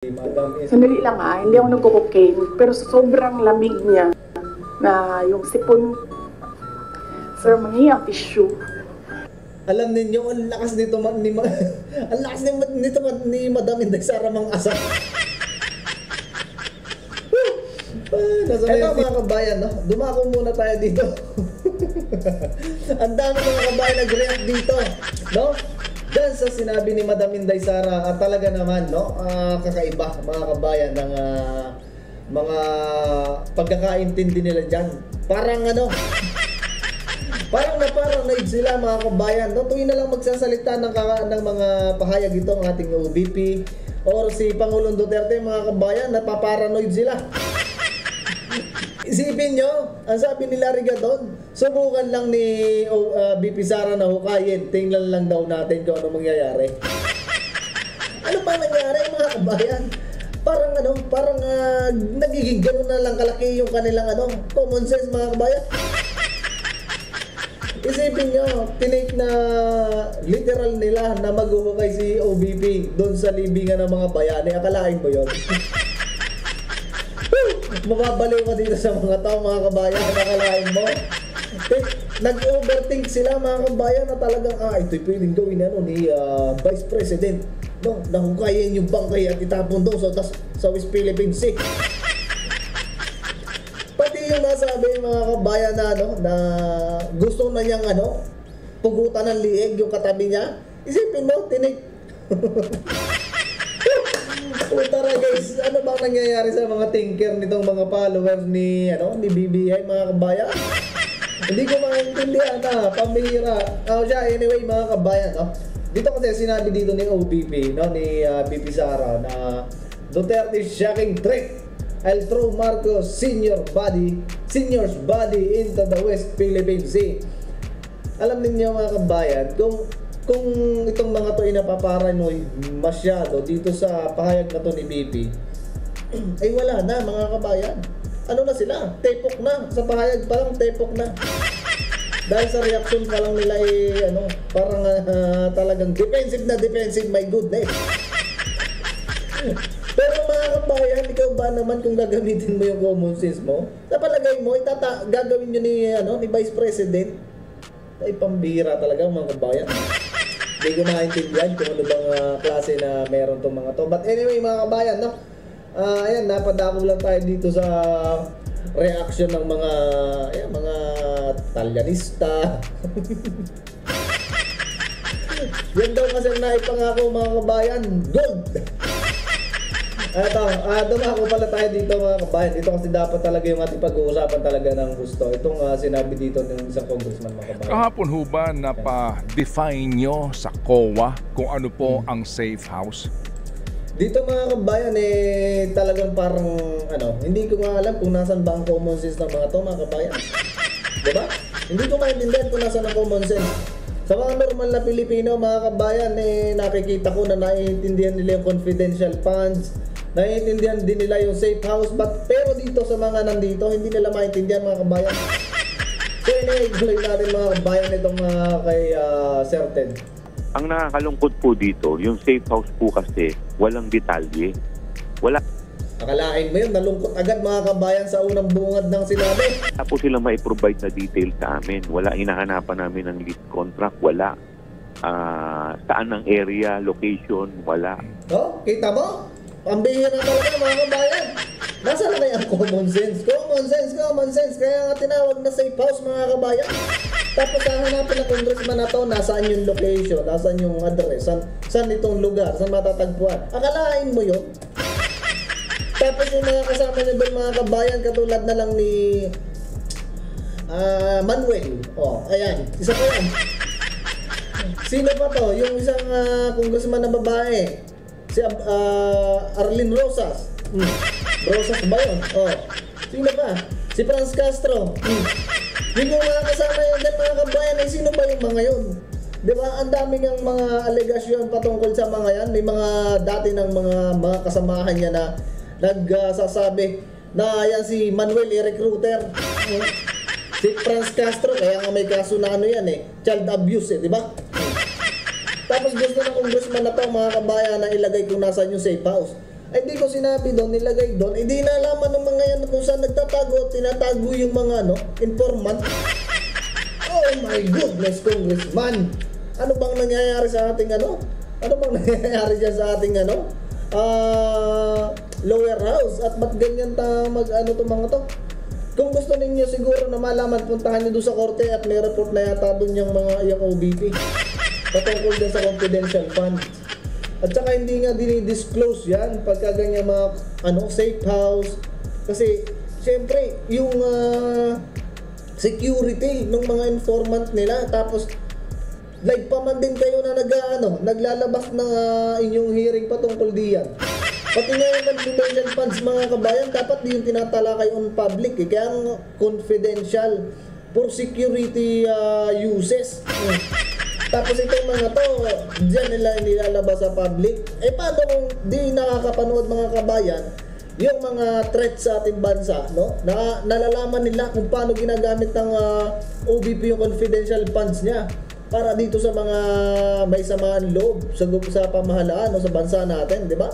Madam is... Sandali lang hindi ako nagko-cocaine, pero sobrang lamig niya na yung sipon. Sir, mangi ang tissue. Alam ninyo, ang lakas nito ang lakas nito ni Madam Inday Sara mang asa. Ito mga kabayan, no? Dumako muna tayo dito. Ang dami mga kabayan nag-react dito, no? Dahil sa sinabi ni Madam Inday Sara, talaga naman, no? Kakaiba mga kabayan ng mga pagkakaintindi nila dyan. Parang parang na-paranoid sila mga kabayan, no? Tuwing na lang magsasalita ng mga pahayag ito ang ating OBP or si Pangulong Duterte, mga kabayan, napaparanoid sila. Isipin nyo, ang sabi ni Larry Gadon, subukan lang ni BP Sara na hukayin, tingnan lang daw natin kung ano mangyayari. Ano pa nangyari mga kabayan? Parang nagiging gano'n na lang kalaki yung kanilang common sense mga kabayan. Isipin nyo, tinake na literal nila na maghuhukay si OBP doon sa libingan ng mga bayani. Akalain mo yun? Mababaliw ka dito sa mga tao mga kabayan. Akalain mo? Nag-overthink sila mga kabayan na talagang ito'y pwedeng gawin ni Vice President, no? Nahukayin yung bangkay at itapon doon sa West Philippine Sea. Pati yung nasabi mga kabayan na gusto na niyang pugutan ng liig yung katabi niya. Isipin mo, tinik. Tara guys, ano bang nangyayari sa mga thinker nitong mga followers ni BBI mga kabayan? Hindi ko maintindihan pambihira. Anyway mga kabayan, dito kasi sinabi dito ni OBP, ni BP Sara na Duterte's shocking trick. I'll throw Marcos senior's body into the West Philippine Sea. Alam niyo mga kabayan, kung itong mga to ay napaparanoid masyado dito sa pahayag na to ni BP, ay wala na mga kabayan. Ano na sila? Tepok na. Sa pahayag parang tepok na. Dahil sa reaction pa lang nila parang talagang defensive na defensive, my goodness. Pero mga kabayan, ikaw ba naman kung gagamitin mo yung common sense mo? Sa palagay mo, gagawin nyo ni Vice President? Ay pambira talaga mga kabayan. Hindi ko maintindihan kung ano bang klase na meron tong mga to. But anyway mga kabayan, ayan, napadako lang tayo dito sa reaction ng mga talyanista. Yan daw kasi naipangako mga kabayan, gold. Dumako pala tayo dito mga kabayan. Dito kasi dapat talaga yung ating pag-uusapan talaga ng gusto. Itong sinabi dito ng isang congressman mga kabayan. Kahapon ho ba napa-define nyo sa COA kung ano po ang safe house? Dito mga kabayan talagang parang hindi ko nga alam kung nasan ba ang common sense ng mga to mga kabayan. Diba? Hindi ko maintindihan kung nasan ang common sense. Sa mga normal na Pilipino mga kabayan, nakikita ko na naiintindihan nila yung confidential funds, naiintindihan din nila yung safe house, pero dito sa mga nandito, hindi nila maintindihan mga kabayan. So anyway, guloy natin mga kabayan itong kay Sir Ted. Ang nakakalungkot po dito, yung safe house po kasi walang detalye. Wala. Akalain mo yun, nalungkot agad mga kabayan sa unang bungad ng sinabi. Wala po sila mai-provide na detail sa amin. Wala, hinahanapan namin ng lease contract, wala. Saan ang area, location, wala. Kita mo? Pambihira talaga mga kabayan. Nasa na kaya ang common sense? Common sense. Kaya nga tinawag na safe house mga kabayan. Tapos hahanapin na congressman na to, nasaan yung location, nasaan yung address, saan itong lugar, saan matatagpuan. Akalain mo yun? Tapos yung mga kasama niyo doon mga kabayan, katulad na lang ni Manuel. Ayan, isa pa yan. Sino pa to? Yung isang congressman na babae. Si Arlene Rosas. Rosas ba yun? Sino pa? Si Franz Castro. Yung mga kasama yun din mga kabayan, sino ba yung mga yun? Diba? Ang daming ang mga alegasyon patungkol sa mga yan. May mga dati ng mga kasamahan niya na nagsasabi na yan si Manuel recruiter. Si Franz Castro, kaya nga may kaso na child abuse di ba? Tapos gusto ng congressman na to mga kabayan na ilagay kung nasaan yung safe house. Ay di ko sinabi doon, nilagay doon. Eh di nalaman ng mga yan kung saan nagtatago at tinatago yung mga informant. Oh my goodness, Congressman. Ano bang nangyayari sa ating Ano bang nangyayari dyan sa ating lower house? At ba't ganyan to mga to? Kung gusto ninyo siguro na malaman, puntahan nyo doon sa korte at may report na yata doon yung OBP. Patungkol din sa confidential funds. At saka hindi nga dinidisclose yan pagka ganyan mga safe house. Kasi siyempre yung security ng mga informant nila, tapos live pa man din kayo na naglalabas ng inyong hearing patungkol diyan. Pati nga yung confidential funds mga kabayan, dapat di yung tinatalakay on public kaya ang confidential for security uses. Tapos itong mga to, dyan nila nilalabas sa public. Eh paano kung di nakakapanood mga kabayan yung mga threats sa ating bansa, no? Nalalaman nila kung paano ginagamit ng OBP yung confidential funds niya para dito sa mga may samaan loob sa pamahalaan o sa bansa natin, di ba?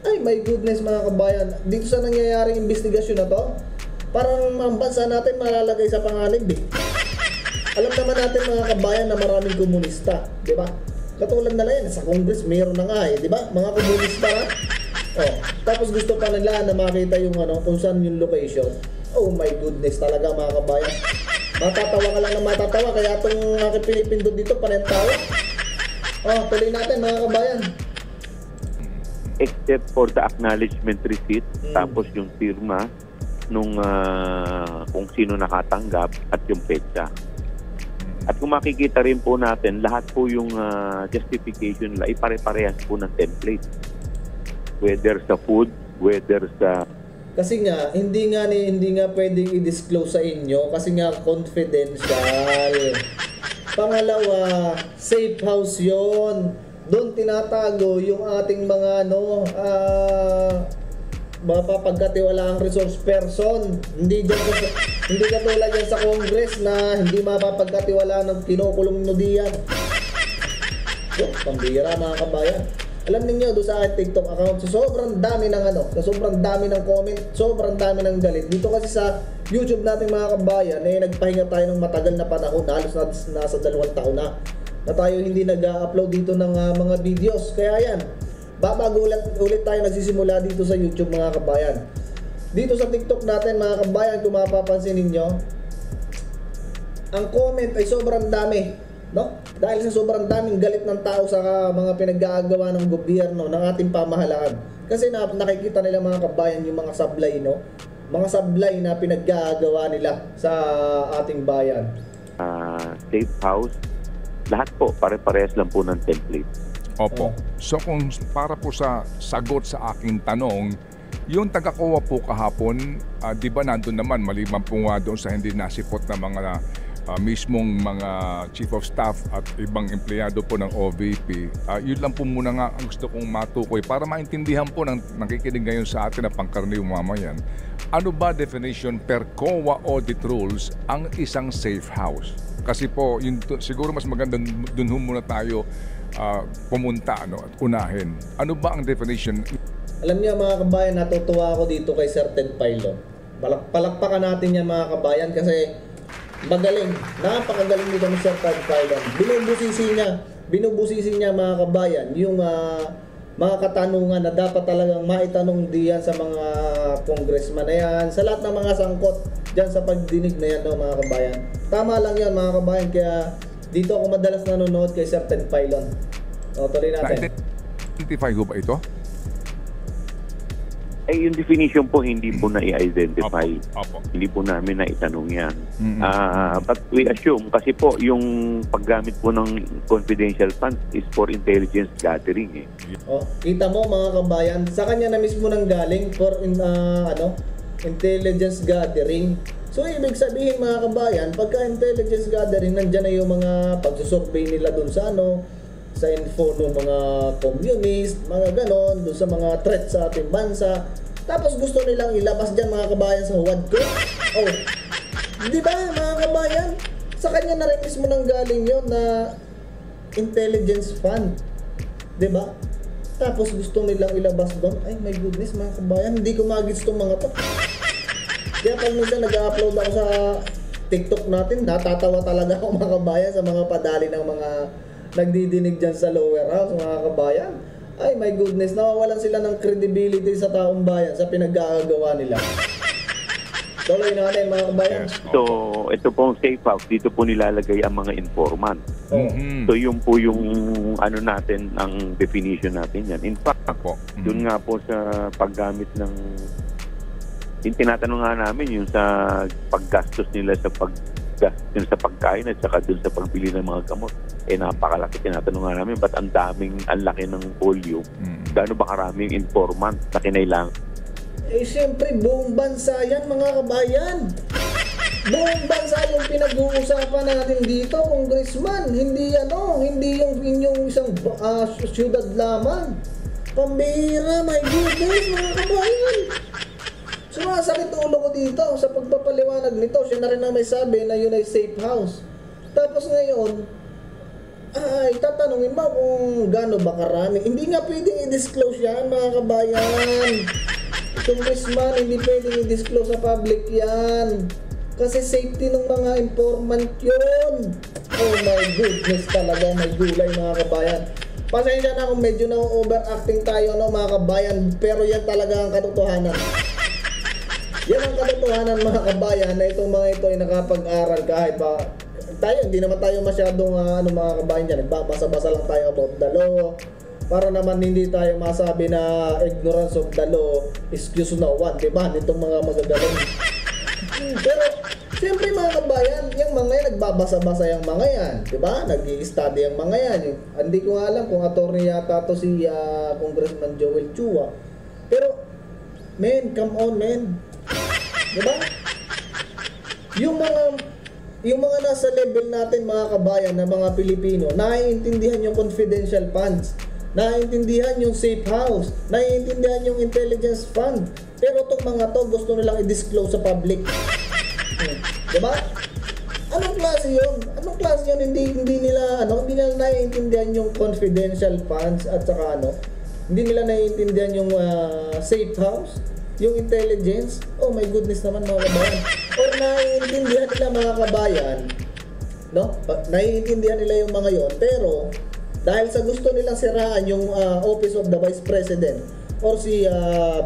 Ay my goodness mga kabayan, dito sa nangyayaring investigasyon na to, parang ang bansa natin malalagay sa panganib eh. Alam naman natin mga kabayan na maraming komunista, di ba? Katulad na lang yan, sa Congress mayroon na nga di ba? Mga komunista ha? Oh, tapos gusto pa nila na makita yung kung saan yung location. Oh my goodness talaga mga kabayan. Matatawa ka lang na matatawa, kaya itong aking pinipindot dito, panentawa. Oh, tuloy natin mga kabayan. Except for the acknowledgement receipt, tapos yung firma nung kung sino nakatanggap at yung petsa. At kung makikita rin po natin, lahat po yung justification nila, ipare-parehas po ng template. Whether sa food, whether sa... Kasi nga, hindi nga pwedeng i-disclose sa inyo kasi nga confidential. Pangalawa, safe house yon. Doon tinatago yung ating mga mapapagkatiwalaang resource person. Hindi katulad yan sa Congress na hindi mapapagkatiwala ng kinukulong nyo diyan. Pambira mga kabayan. Alam niyo doon sa ating TikTok account, sobrang dami ng comment, sobrang dami ng galit. Dito kasi sa YouTube natin mga kabayan, nagpahinga tayo ng matagal na panahon, halos nasa 2 taon na tayo hindi nag-upload dito ng mga videos. Kaya yan, babago ulit tayo nagsisimula dito sa YouTube mga kabayan. Dito sa TikTok natin mga kabayan, kung mapapansin ninyo, ang comment ay sobrang dami, no? Dahil sa sobrang daming galit ng tao sa mga pinag-aagawa ng gobyerno, ng ating pamahalaan. Kasi nakikita nila mga kabayan yung mga sablay, no? Mga sablay na pinag-aagawa nila sa ating bayan. Safe house, lahat po, pare-parehas lang po ng template. Opo. So kung para po sa sagot sa aking tanong, yung taga-COA po kahapon, di ba nandun naman, maliban po nga doon sa hindi nasipot na mga mismong mga chief of staff at ibang empleyado po ng OVP. Yun lang po muna nga ang gusto kong matukoy para maintindihan po ng nakikinig ngayon sa atin na pangkaraniwang mamayan. Ano ba definition per COA audit rules ang isang safe house? Kasi po, yun, siguro mas maganda dun muna tayo pumunta at unahin. Ano ba ang definition? Alam niyo mga kabayan, natutuwa ako dito kay Sir Ted Pailo. Palakpakan natin yan mga kabayan kasi magaling, napakagaling dito ni Sir Ted Pailo. Binubusisi niya mga kabayan yung mga katanungan na dapat talagang maitanong diyan sa mga congressman na yan, sa lahat ng mga sangkot dyan sa pagdinig na yan mga kabayan. Tama lang yan mga kabayan, kaya dito ako madalas nanonood kay Sir Ted Pailo. Tuloy natin. Na-identify ho ba ito? Yung definition po hindi po na i-identify. Opo. Hindi po namin na itanong yan. But we assume, kasi po yung paggamit po ng confidential funds is for intelligence gathering. Kita mo mga kabayan, sa kanya na mismo nang galing for intelligence gathering. So ibig sabihin mga kabayan, pagka intelligence gathering, nandyan na yung mga pagsusurvey nila dun sa sa info ng mga communist, mga ganon, doon sa mga threats sa ating bansa. Tapos gusto nilang ilabas dyan mga kabayan sa huwad ko. Di ba mga kabayan? Sa kanya na rin mismo nang galing yun na intelligence fund. Di ba? Tapos gusto nilang ilabas doon. Ay my goodness mga kabayan, hindi ko magets tong mga to. Kaya pag minsan nag-upload ako sa TikTok natin, natatawa talaga ako mga kabayan sa mga padali ng mga nagdidinig dyan sa lower house mga kabayan. Ay my goodness, nawawalan sila ng credibility sa taong bayan sa pinaggagawa nila. Tuloy natin mga kabayan. Yes. So, ito pong safe house, dito po nilalagay ang mga informant. Mhm. So, yun po yung ano natin, ang definition natin yan. In fact, Opo. dun nga po sa paggamit ng, yung tinatanong nga namin, yung sa paggastos nila sa yun sa pagkain at saka dun sa pagbili ng mga gamot, napakalaki. Tinatanong nga namin, ba't ang laki ng volume? Gaano ba karaming informant na kinailangan? Siyempre, buong bansa yan mga kabayan. Buong bansa yung pinag-uusapan natin dito, Congressman. Hindi yung inyong isang syudad lamang. Pambihira, my goodness mga kabayan. Sumasakit ulo ko dito sa pagpapaliwanag nito. Siya na rin ang may sabi na yun ay safe house. Tapos ngayon, ay tatanungin mo kung gaano ba karami. Hindi nga pwedeng i-disclose yan mga kabayan. Congressman, hindi pwedeng i-disclose sa public yan. Kasi safety ng mga informant yun. Oh my goodness talaga, may gulay mga kabayan. Pasensya na kung medyo na-overacting tayo mga kabayan, pero yan talaga ang katotohanan. Yan ang katotohanan mga kabayan, na itong mga ito ay nakapag-aral kahit pa tayo, hindi naman tayo masyadong mga kabayan dyan, nagbabasa-basa lang tayo about the law. Para naman hindi tayo masabi na ignorance of the law, excuse no one, diba? Nitong mga magagaling. Pero, siyempre mga kabayan, yung mga yan, nagbabasa-basa yung mga yan, diba? Nag-i-study yung mga yan. Hindi ko nga alam kung attorney yata to si Congressman Joel Chua. Pero, men, come on, men. Diba? Yung mga nasa level natin mga kabayan na mga Pilipino, naiintindihan yung confidential funds, naiintindihan yung safe house, naiintindihan yung intelligence fund. Pero itong mga to gusto nilang i-disclose sa public. Diba? Anong klase yun? Anong klase yun? Hindi nila naiintindihan yung confidential funds at saka hindi nila naiintindihan yung safe house, yung intelligence. Oh my goodness naman mga kabayan. Or naiintindihan nila mga kabayan, naiintindihan nila yung mga yon, pero dahil sa gusto nilang siraan yung Office of the Vice President or si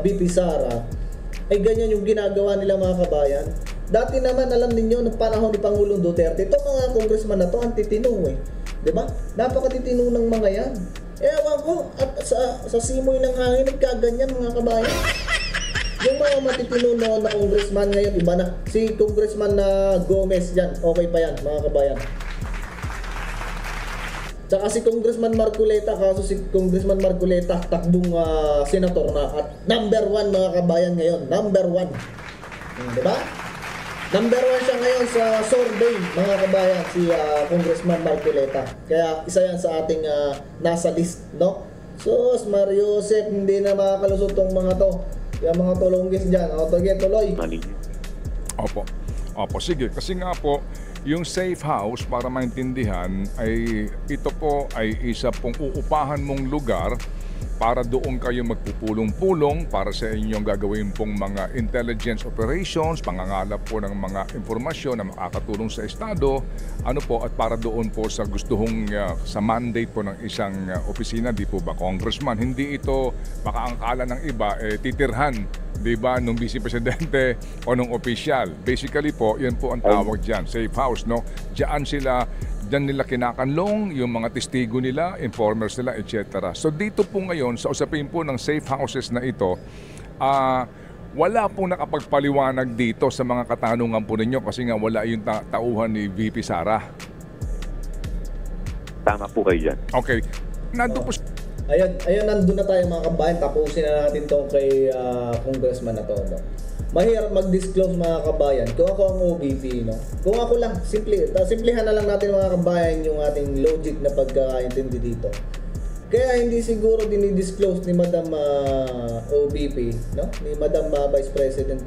BP Sara, ay ganyan yung ginagawa nila mga kabayan. Dati naman alam ninyo ng panahon ni Pangulong Duterte, itong mga congressman na to antitino diba? Napakatitino ng mga yan. Ewan ko, at sa simoy ng hangin nagkaganyan mga kabayan. Yung mga matitino noon na congressman ngayon, iba na. Si Congressman na Gomez yan, okay pa yan mga kabayan. Tsaka si Congressman Marcoleta, kaso si Congressman Marcoleta takbong senator na at number 1 mga kabayan ngayon, number 1. Diba? Number 1 siya ngayon sa survey mga kabayan, si Congressman Marcoleta. Kaya isa yan sa ating nasa list, no? Sus, Mario Joseph, hindi na makakalusot tong mga to. Kaya mga tulonggis dyan, tuloy. Opo, sige. Kasi nga po, yung safe house, para maintindihan, ay ito po ay isa pong uupahan mong lugar para doon kayo magpupulong-pulong para sa inyong gagawin pong mga intelligence operations, pangangalap po ng mga informasyon na makakatulong sa Estado, at para doon po sa gustuhong sa mandate po ng isang opisina, di po ba, Congressman? Hindi ito baka ang akala ng iba titirhan, di ba, nung Vice Presidente o nung opisyal. Basically po, yan po ang tawag dyan, safe house, no? Diyan nila kinakanlong yung mga testigo nila, informers nila, etc. So dito po ngayon, sa usapin po ng safe houses na ito, wala pong nakapagpaliwanag dito sa mga katanungan po ninyo kasi nga wala yung tauhan ni VP Sara. Tama po kayo dyan. Okay. Nandun po. Ayun, nandun na tayo mga kabayan. Tapusin na natin to kay Congressman na to. Mahirap mag-disclose mga kabayan. Kung ako ang OBP, kung ako lang, simplihan na lang natin mga kabayan yung ating logic na pagkaintindi dito. Kaya hindi siguro dinidisclose ni Madam OBP, ni Madam Vice President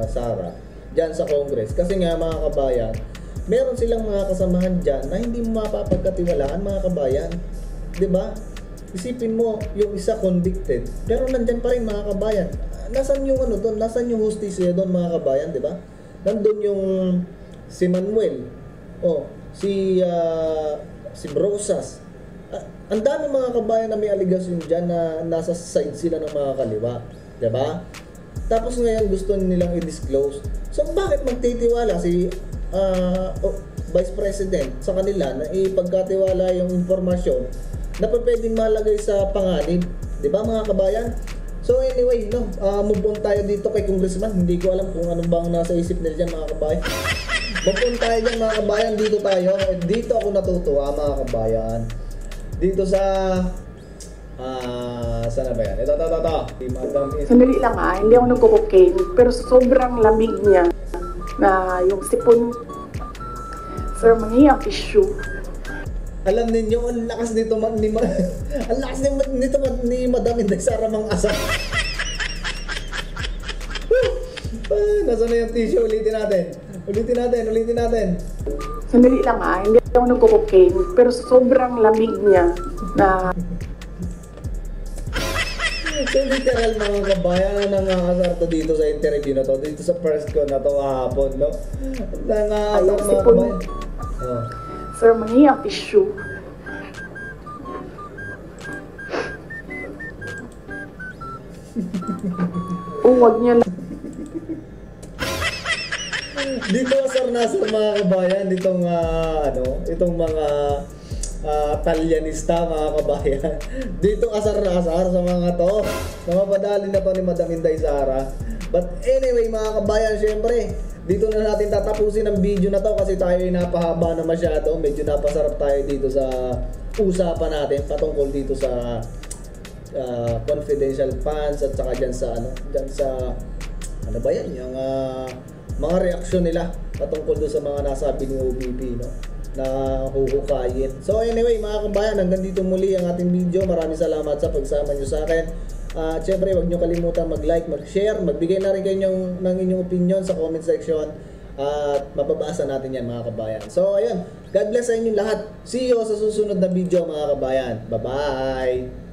Sara dyan sa Congress. Kasi nga mga kabayan, meron silang mga kasamahan dyan na hindi mo mapapagkatiwalaan mga kabayan. Diba? isipin mo, yung isa convicted, pero nandyan pa rin mga kabayan. Nasaan yung ano doon? Nasaan yung hustisya doon mga kabayan, di ba? Nandun yung si Manuel, si Brosas. Ang dami mga kabayan na may aligasyon dyan na nasa side sila ng mga kaliwa, di ba? Tapos ngayon gusto nilang i-disclose. So bakit magtitiwala si Vice President sa kanila na ipagkatiwala yung informasyon na pwedeng malagay sa panganib, 'di ba mga kabayan? So anyway, move on tayo dito kay Congressman. Hindi ko alam kung ano bang nasa isip nila diyan mga kabayan. Move on tayo diyan mga kabayan, dito tayo. At dito ako natutuwa mga kabayan. Dito sa saan ba yan? Ito. Sandali lang hindi ako nagko-cocaine, pero sobrang lamig niya na yung sipon. Sir, mangi ang tissue. Alam ninyo, ang lakas nito ang lakas nito ni Madam Inday Sara mang asa. Nasaan na yung tissue? Ulitin natin. Sandali lang hindi ako nagko-cocaine, pero sobrang lamig niya na so literal mga kabayan, nangangasar to dito sa interview na to, dito sa first ko na to hapon, no? Nangangasar mga kabayan. Sir, mangi ang tissue. Wag niya lang. Dito asar-nasar mga kabayan, itong mga talyanista mga kabayan. Dito asar-nasar sa mga to. Namapadali na to ni Madam Inday Sara. But anyway mga kabayan, syempre, dito na natin tatapusin ang video na to kasi tayo ay napahaba na masyado. Medyo napasarap tayo dito sa usapan natin patungkol dito sa confidential funds at saka dyan sa ano ba yan, yung mga reaksyon nila patungkol doon sa mga nasabi ni OBP, no, na huhukayin. So anyway mga kabayan, hanggang dito muli ang ating video. Maraming salamat sa pagsama nyo sa akin. Siyempre huwag nyo kalimutan mag-like, mag-share, magbigay na rin kayo ng inyong opinion sa comment section at mababasa natin yan mga kabayan. So ayun, God bless sa inyo lahat. See you sa susunod na video mga kabayan. Bye bye.